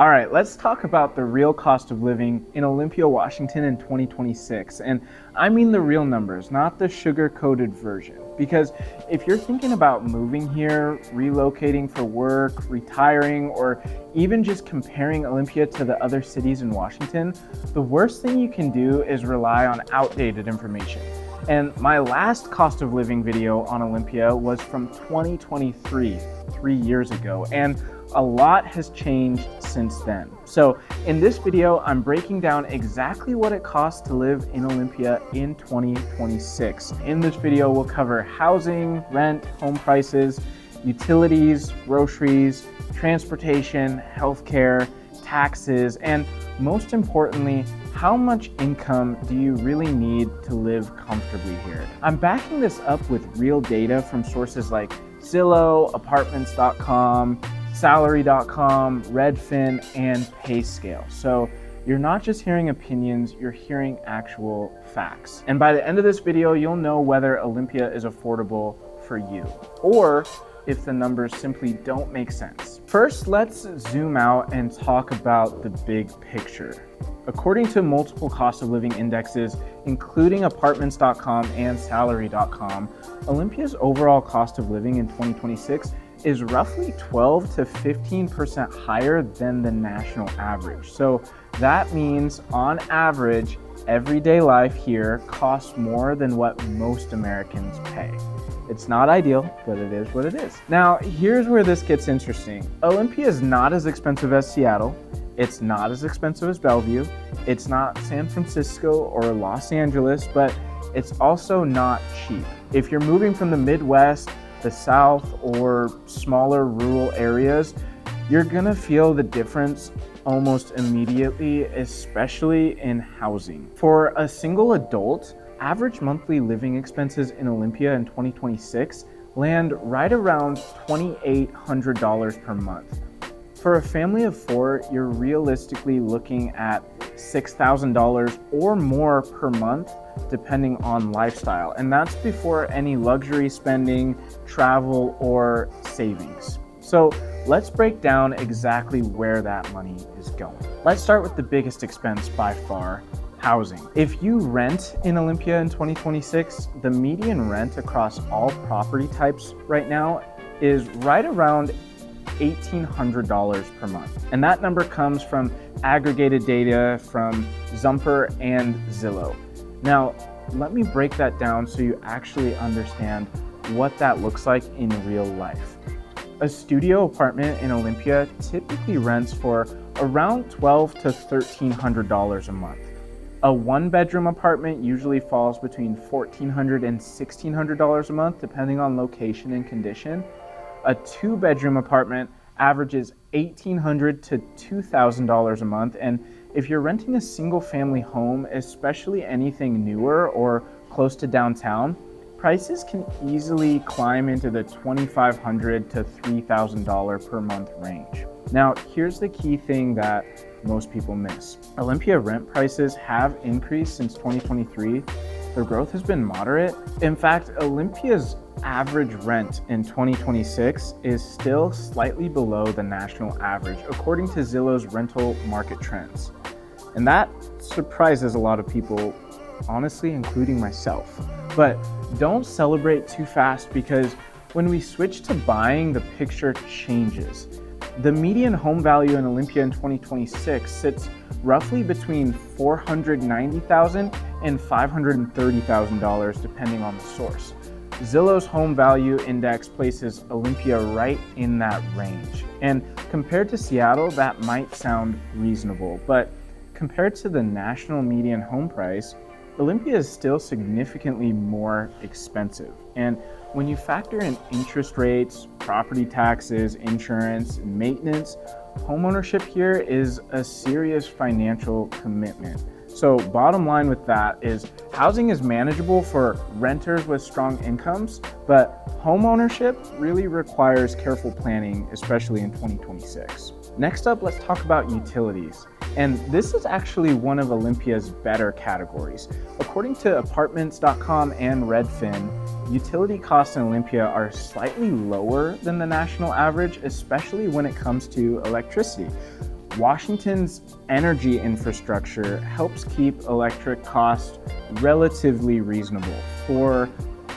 All right, let's talk about the real cost of living in Olympia, Washington in 2026. And I mean the real numbers, not the sugar-coated version. Because if you're thinking about moving here, relocating for work, retiring, or even just comparing Olympia to the other cities in Washington, the worst thing you can do is rely on outdated information. And my last cost of living video on Olympia was from 2023, 3 years ago. And a lot has changed since then. So in this video, I'm breaking down exactly what it costs to live in Olympia in 2026. In this video, we'll cover housing, rent, home prices, utilities, groceries, transportation, healthcare, taxes, and most importantly, how much income do you really need to live comfortably here? I'm backing this up with real data from sources like Zillow, apartments.com, salary.com, Redfin, and Payscale. So you're not just hearing opinions, you're hearing actual facts. And by the end of this video, you'll know whether Olympia is affordable for you, or if the numbers simply don't make sense. First, let's zoom out and talk about the big picture. According to multiple cost of living indexes, including apartments.com and salary.com, Olympia's overall cost of living in 2026 is roughly 12 to 15% higher than the national average. So that means on average, everyday life here costs more than what most Americans pay. It's not ideal, but it is what it is. Now, here's where this gets interesting. Olympia is not as expensive as Seattle. It's not as expensive as Bellevue. It's not San Francisco or Los Angeles, but it's also not cheap. If you're moving from the Midwest, the South, or smaller rural areas, you're gonna feel the difference almost immediately, especially in housing. For a single adult, average monthly living expenses in Olympia in 2026 land right around $2,800 per month. For a family of four, you're realistically looking at $6,000 or more per month, depending on lifestyle. And that's before any luxury spending, travel, or savings. So let's break down exactly where that money is going. Let's start with the biggest expense by far, housing. If you rent in Olympia in 2026, the median rent across all property types right now is right around $1,800 per month. And that number comes from aggregated data from Zumper and Zillow. Now, let me break that down so you actually understand what that looks like in real life. A studio apartment in Olympia typically rents for around $1,200 to $1,300 a month. A one-bedroom apartment usually falls between $1,400 and $1,600 a month, depending on location and condition. A two-bedroom apartment averages $1,800 to $2,000 a month, and if you're renting a single-family home, especially anything newer or close to downtown, prices can easily climb into the $2,500 to $3,000 per month range. Now, here's the key thing that most people miss. Olympia rent prices have increased since 2023. The growth has been moderate. In fact, Olympia's average rent in 2026 is still slightly below the national average, according to Zillow's rental market trends. And that surprises a lot of people, honestly, including myself. But don't celebrate too fast, because when we switch to buying, the picture changes. The median home value in Olympia in 2026 sits roughly between $490,000 and $530,000, depending on the source. Zillow's home value index places Olympia right in that range. And compared to Seattle, that might sound reasonable, but compared to the national median home price, Olympia is still significantly more expensive. And when you factor in interest rates, property taxes, insurance, and maintenance, homeownership here is a serious financial commitment. So bottom line with that is housing is manageable for renters with strong incomes, but homeownership really requires careful planning, especially in 2026. Next up, let's talk about utilities. And this is actually one of Olympia's better categories. According to apartments.com and Redfin, utility costs in Olympia are slightly lower than the national average, especially when it comes to electricity. Washington's energy infrastructure helps keep electric costs relatively reasonable. For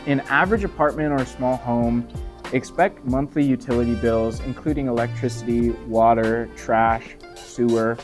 an average apartment or small home, expect monthly utility bills, including electricity, water, trash, sewer,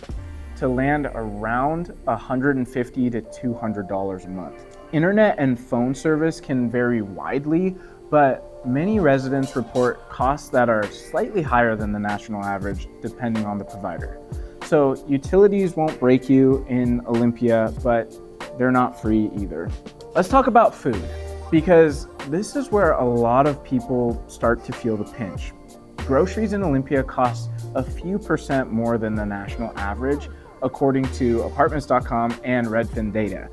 to land around $150 to $200 a month. Internet and phone service can vary widely, but many residents report costs that are slightly higher than the national average, depending on the provider. So utilities won't break you in Olympia, but they're not free either. Let's talk about food, because this is where a lot of people start to feel the pinch. Groceries in Olympia cost a few percent more than the national average, according to apartments.com and Redfin data.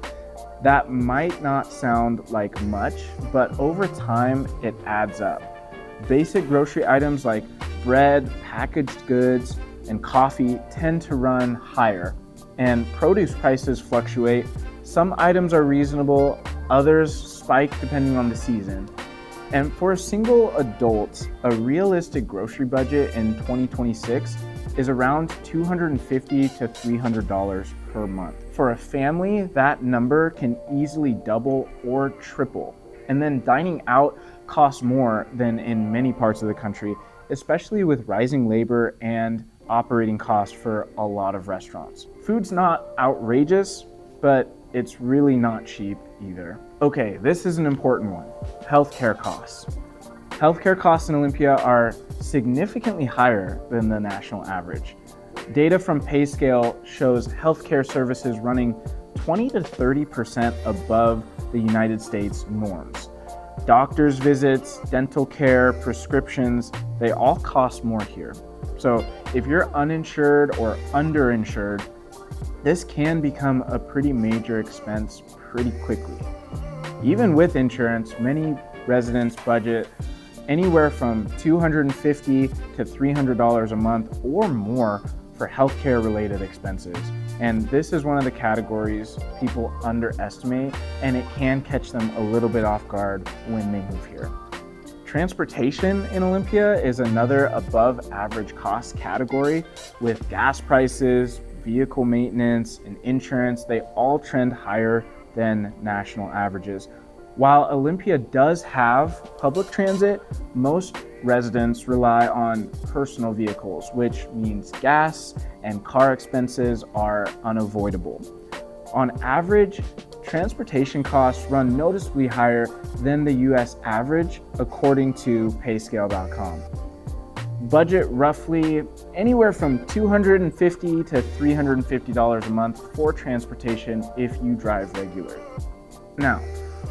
That might not sound like much, but over time it adds up. Basic grocery items like bread, packaged goods, and coffee tend to run higher, and produce prices fluctuate. Some items are reasonable, others spike depending on the season. And for a single adult, a realistic grocery budget in 2026 is around $250 to $300 per month. For a family, that number can easily double or triple. And then dining out costs more than in many parts of the country, especially with rising labor and operating costs for a lot of restaurants. Food's not outrageous, but it's really not cheap either. Okay, this is an important one. Healthcare costs. Healthcare costs in Olympia are significantly higher than the national average. Data from Payscale shows healthcare services running 20 to 30% above the United States norms. Doctor's visits, dental care, prescriptions, they all cost more here. So if you're uninsured or underinsured, this can become a pretty major expense pretty quickly. Even with insurance, many residents budget anywhere from $250 to $300 a month or more for healthcare related expenses. And this is one of the categories people underestimate, and it can catch them a little bit off guard when they move here. Transportation in Olympia is another above average cost category, with gas prices, vehicle maintenance, and insurance. They all trend higher than national averages. While Olympia does have public transit, most residents rely on personal vehicles, which means gas and car expenses are unavoidable. On average, transportation costs run noticeably higher than the US average, according to Payscale.com. Budget roughly anywhere from $250 to $350 a month for transportation if you drive regularly. Now,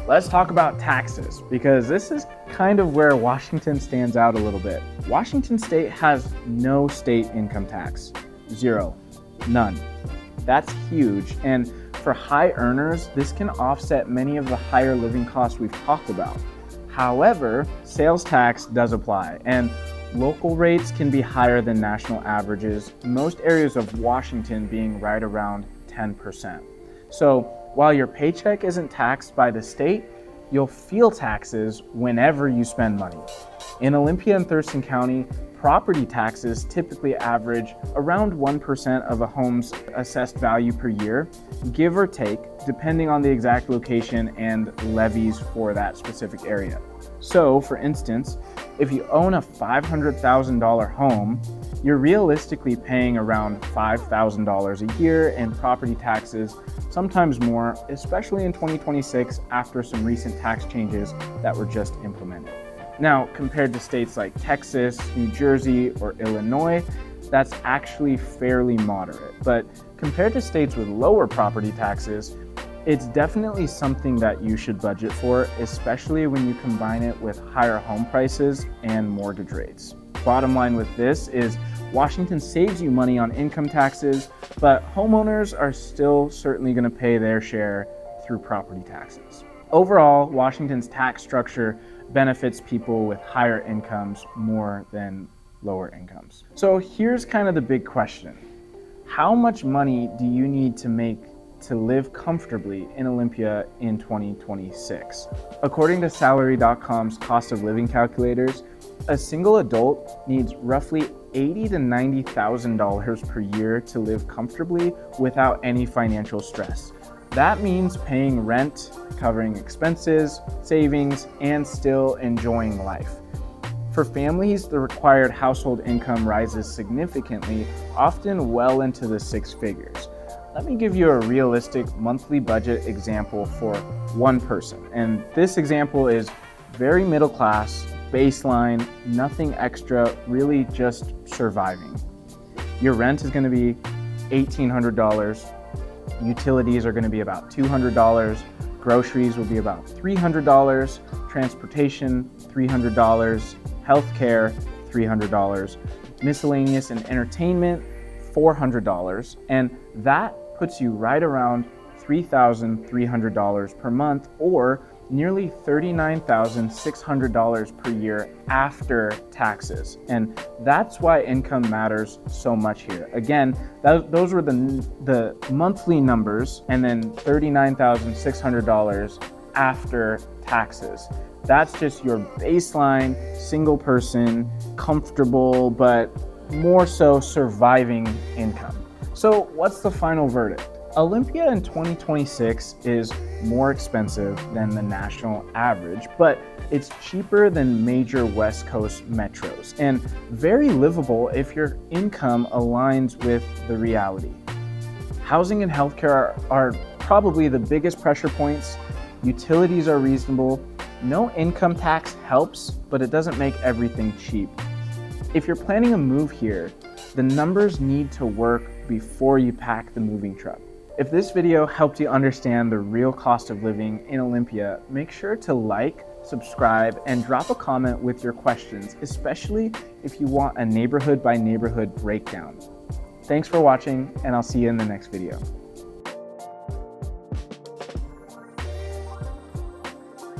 let's talk about taxes, because this is kind of where Washington stands out a little bit. Washington state has no state income tax. Zero. None. That's huge. And for high earners, this can offset many of the higher living costs we've talked about. However, sales tax does apply, and local rates can be higher than national averages, most areas of Washington being right around 10%. So while your paycheck isn't taxed by the state, you'll feel taxes whenever you spend money. In Olympia and Thurston County, property taxes typically average around 1% of a home's assessed value per year, give or take, depending on the exact location and levies for that specific area. So, for instance, if you own a $500,000 home, you're realistically paying around $5,000 a year in property taxes, sometimes more, especially in 2026 after some recent tax changes that were just implemented. Now, compared to states like Texas, New Jersey, or Illinois, that's actually fairly moderate. But compared to states with lower property taxes, it's definitely something that you should budget for, especially when you combine it with higher home prices and mortgage rates. Bottom line with this is Washington saves you money on income taxes, but homeowners are still certainly going to pay their share through property taxes. Overall, Washington's tax structure benefits people with higher incomes more than lower incomes. So here's kind of the big question. How much money do you need to make to live comfortably in Olympia in 2026. According to Salary.com's cost of living calculators, a single adult needs roughly $80,000 to $90,000 per year to live comfortably without any financial stress. That means paying rent, covering expenses, savings, and still enjoying life. For families, the required household income rises significantly, often well into the six figures. Let me give you a realistic monthly budget example for one person. And this example is very middle class, baseline, nothing extra, really just surviving. Your rent is going to be $1,800. Utilities are going to be about $200. Groceries will be about $300. Transportation, $300. Healthcare, $300. Miscellaneous and entertainment, $400. And that puts you right around $3,300 per month, or nearly $39,600 per year after taxes. And that's why income matters so much here. Again, those were the monthly numbers, and then $39,600 after taxes. That's just your baseline, single person, comfortable, but more so surviving income. So what's the final verdict? Olympia in 2026 is more expensive than the national average, but it's cheaper than major West Coast metros and very livable if your income aligns with the reality. Housing and healthcare are probably the biggest pressure points. Utilities are reasonable. No income tax helps, but it doesn't make everything cheap. If you're planning a move here, the numbers need to work before you pack the moving truck. If this video helped you understand the real cost of living in Olympia, make sure to like, subscribe, and drop a comment with your questions, especially if you want a neighborhood by neighborhood breakdown. Thanks for watching, and I'll see you in the next video.